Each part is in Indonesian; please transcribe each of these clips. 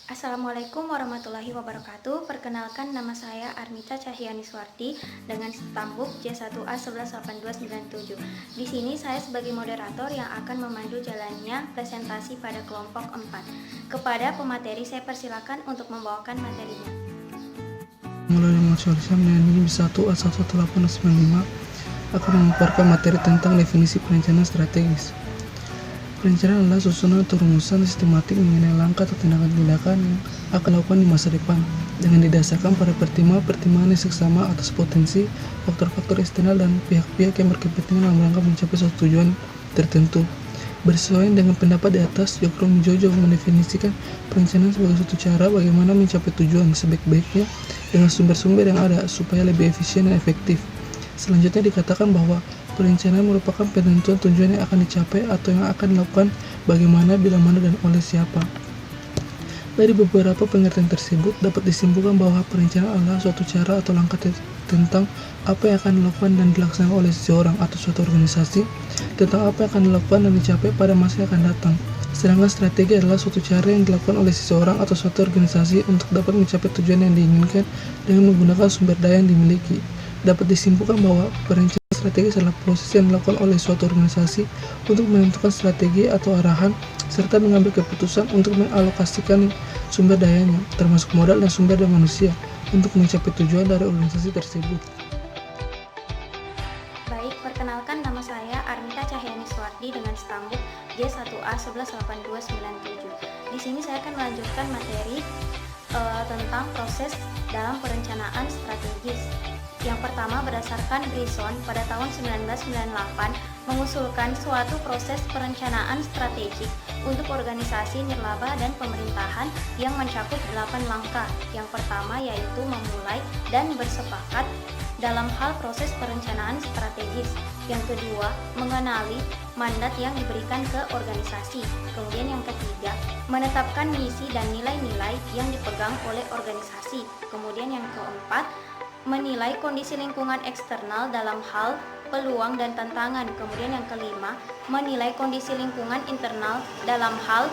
Assalamualaikum warahmatullahi wabarakatuh. Perkenalkan, nama saya Armita Cahyaniswarti dengan stambuk J1A118297. Di sini saya sebagai moderator yang akan memandu jalannya presentasi pada kelompok 4. Kepada pemateri saya persilakan untuk membawakan materinya. Melalui Konsorsium NIM 1A11895 akan memaparkan materi tentang definisi perencanaan strategis. Perencanaan adalah susunan atau rumusan sistematik mengenai langkah atau tindakan-tindakan yang akan dilakukan di masa depan dengan didasarkan pada pertimbangan yang seksama atas potensi, faktor-faktor eksternal dan pihak-pihak yang berkepentingan dalam rangka mencapai suatu tujuan tertentu. Bersesuaian dengan pendapat di atas, Jokrom Jojo mendefinisikan perencanaan sebagai suatu cara bagaimana mencapai tujuan sebaik-baiknya dengan sumber-sumber yang ada supaya lebih efisien dan efektif. Selanjutnya dikatakan bahwa perencanaan merupakan penentuan tujuan yang akan dicapai atau yang akan dilakukan bagaimana, bila mana, dan oleh siapa. Dari beberapa pengertian tersebut dapat disimpulkan bahwa perencanaan adalah suatu cara atau langkah tentang apa yang akan dilakukan dan dilaksanakan oleh seseorang atau suatu organisasi, tentang apa yang akan dilakukan dan dicapai pada masa yang akan datang. Sedangkan strategi adalah suatu cara yang dilakukan oleh seseorang atau suatu organisasi untuk dapat mencapai tujuan yang diinginkan dengan menggunakan sumber daya yang dimiliki. Dapat disimpulkan bahwa perencanaan strategis adalah proses yang dilakukan oleh suatu organisasi untuk menentukan strategi atau arahan, serta mengambil keputusan untuk mengalokasikan sumber dayanya, termasuk modal dan sumber daya manusia, untuk mencapai tujuan dari organisasi tersebut. Baik, perkenalkan, nama saya Armita Cahyaniswarti dengan stambuk J1A118297. Di sini saya akan melanjutkan materi tentang proses dalam perencanaan strategis. Yang pertama, berdasarkan Brisson pada tahun 1998 mengusulkan suatu proses perencanaan strategik untuk organisasi nirlaba dan pemerintahan yang mencakup 8 langkah. Yang pertama yaitu memulai dan bersepakat dalam hal proses perencanaan strategis. Yang kedua, mengenali mandat yang diberikan ke organisasi. Kemudian yang ketiga, menetapkan misi dan nilai-nilai yang dipegang oleh organisasi. Kemudian yang keempat, menilai kondisi lingkungan eksternal dalam hal peluang dan tantangan. Kemudian yang kelima, menilai kondisi lingkungan internal dalam hal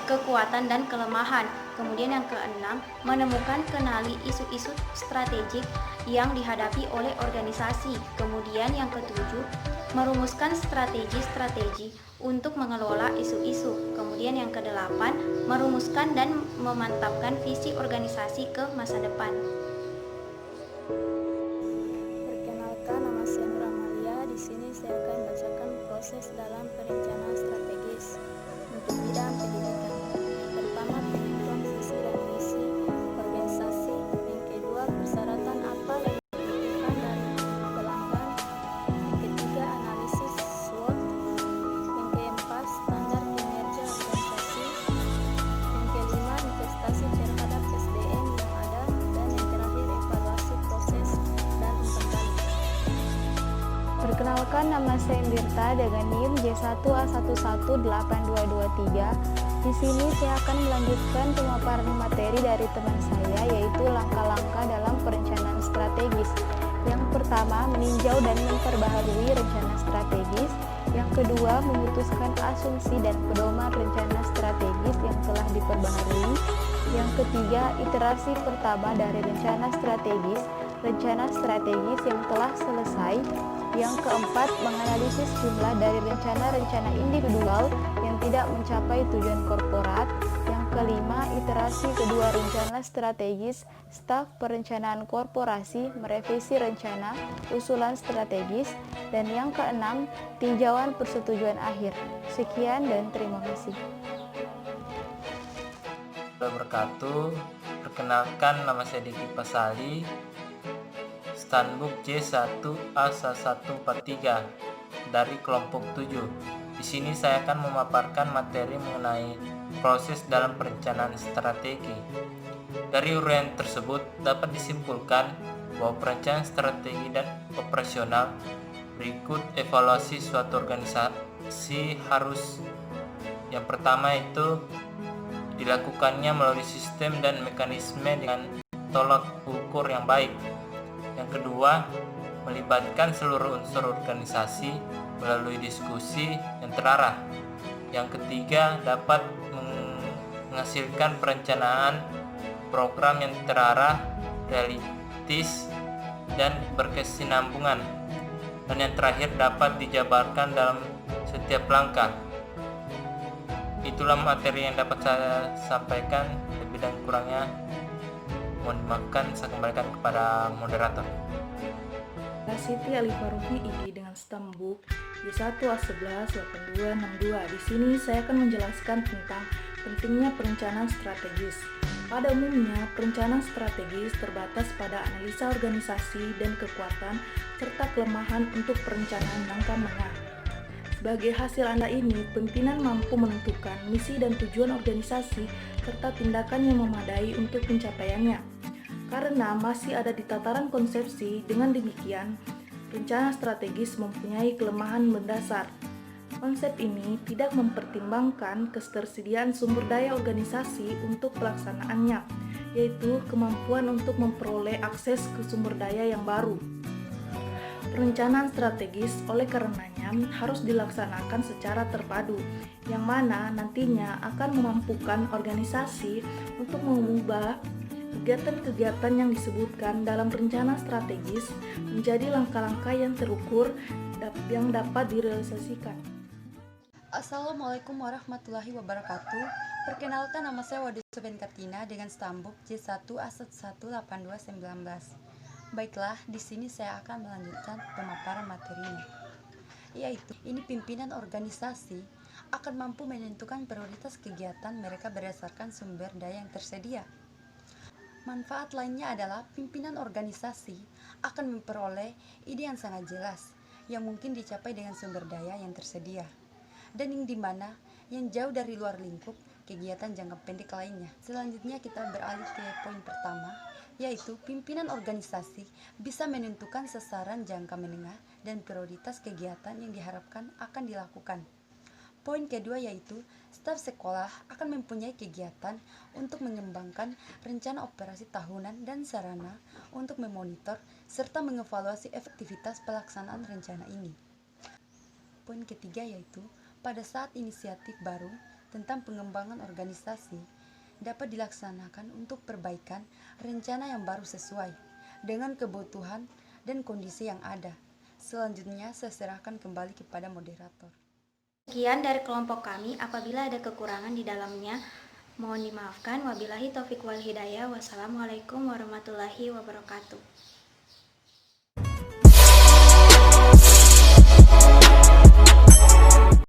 kekuatan dan kelemahan. Kemudian yang keenam, menemukan kenali isu-isu strategik yang dihadapi oleh organisasi. Kemudian yang ketujuh, merumuskan strategi-strategi untuk mengelola isu-isu. Kemudian yang kedelapan, merumuskan dan memantapkan visi organisasi ke masa depan. Perkenalkan, nama saya Nur Amalia. Di sini saya akan bacakan proses dalam perencanaan strategis untuk bidang pendidikan. Yang pertama, penentuan visi dan misi organisasi. Yang kedua, persyaratan apa yang dibutuhkan dari pelanggan. Yang ketiga, analisis SWOT. Yang keempat, standar kinerja organisasi. Yang kelima, investasi terhadap SDM yang ada. Dan yang terakhir, evaluasi proses dan kembali. Perkenalkan, nama saya Indirta dengan NIM J1A1182223. Di sini saya akan melanjutkan pemaparan materi dari teman saya, yaitu langkah-langkah dalam perencanaan strategis. Yang pertama, meninjau dan memperbaharui rencana strategis. Yang kedua, memutuskan asumsi dan pedoman rencana strategis yang telah diperbaharui. Yang ketiga, iterasi pertama dari rencana strategis yang telah selesai. Yang keempat, menganalisis jumlah dari rencana-rencana individual yang tidak mencapai tujuan korporat. Yang kelima, iterasi kedua rencana strategis, staf perencanaan korporasi merevisi rencana usulan strategis. Dan yang keenam, tinjauan persetujuan akhir. Sekian dan terima kasih. Wabarakatuh. Perkenalkan, nama saya Diki Pasali, Standbook J1A1143 dari kelompok 7. Di sini saya akan memaparkan materi mengenai proses dalam perencanaan strategi. Dari uraian tersebut dapat disimpulkan bahwa perencanaan strategi dan operasional berikut evaluasi suatu organisasi harus. Yang pertama itu dilakukannya melalui sistem dan mekanisme dengan tolak ukur yang baik. Yang kedua, melibatkan seluruh unsur organisasi melalui diskusi yang terarah. Yang ketiga, dapat menghasilkan perencanaan program yang terarah, realistis, dan berkesinambungan, dan yang terakhir dapat dijabarkan dalam setiap langkah. Itulah materi yang dapat saya sampaikan, lebih dan kurangnya mohon dimaafkan. Saya kembalikan kepada moderator. Siti Alifarufi ID dengan stambuk Y1A118262. Di sini saya akan menjelaskan tentang pentingnya perencanaan strategis. Pada umumnya, perencanaan strategis terbatas pada analisa organisasi dan kekuatan serta kelemahan untuk perencanaan jangka menengah. Sebagai hasil anda ini, pimpinan mampu menentukan misi dan tujuan organisasi serta tindakan yang memadai untuk pencapaiannya. Karena masih ada di tataran konsepsi, dengan demikian, rencana strategis mempunyai kelemahan mendasar. Konsep ini tidak mempertimbangkan ketersediaan sumber daya organisasi untuk pelaksanaannya, yaitu kemampuan untuk memperoleh akses ke sumber daya yang baru. Perencanaan strategis oleh karenanya harus dilaksanakan secara terpadu, yang mana nantinya akan memampukan organisasi untuk mengubah kegiatan-kegiatan yang disebutkan dalam rencana strategis menjadi langkah-langkah yang terukur yang dapat direalisasikan. Assalamualaikum warahmatullahi wabarakatuh. Perkenalkan, nama saya Wadus Katina dengan stambuk J1A118219. Baiklah, di sini saya akan melanjutkan pemaparan materinya, yaitu ini pimpinan organisasi akan mampu menentukan prioritas kegiatan mereka berdasarkan sumber daya yang tersedia. Manfaat lainnya adalah pimpinan organisasi akan memperoleh ide yang sangat jelas yang mungkin dicapai dengan sumber daya yang tersedia, dan yang dimana yang jauh dari luar lingkup kegiatan jangka pendek lainnya. Selanjutnya kita beralih ke poin pertama, yaitu pimpinan organisasi bisa menentukan sasaran jangka menengah dan prioritas kegiatan yang diharapkan akan dilakukan. Poin kedua yaitu staf sekolah akan mempunyai kegiatan untuk mengembangkan rencana operasi tahunan dan sarana untuk memonitor serta mengevaluasi efektivitas pelaksanaan rencana ini. Poin ketiga yaitu pada saat inisiatif baru tentang pengembangan organisasi dapat dilaksanakan untuk perbaikan rencana yang baru sesuai dengan kebutuhan dan kondisi yang ada. Selanjutnya saya serahkan kembali kepada moderator. Sekian dari kelompok kami. Apabila ada kekurangan di dalamnya, mohon dimaafkan. Wabillahi taufiq wal hidayah. Wassalamualaikum warahmatullahi wabarakatuh.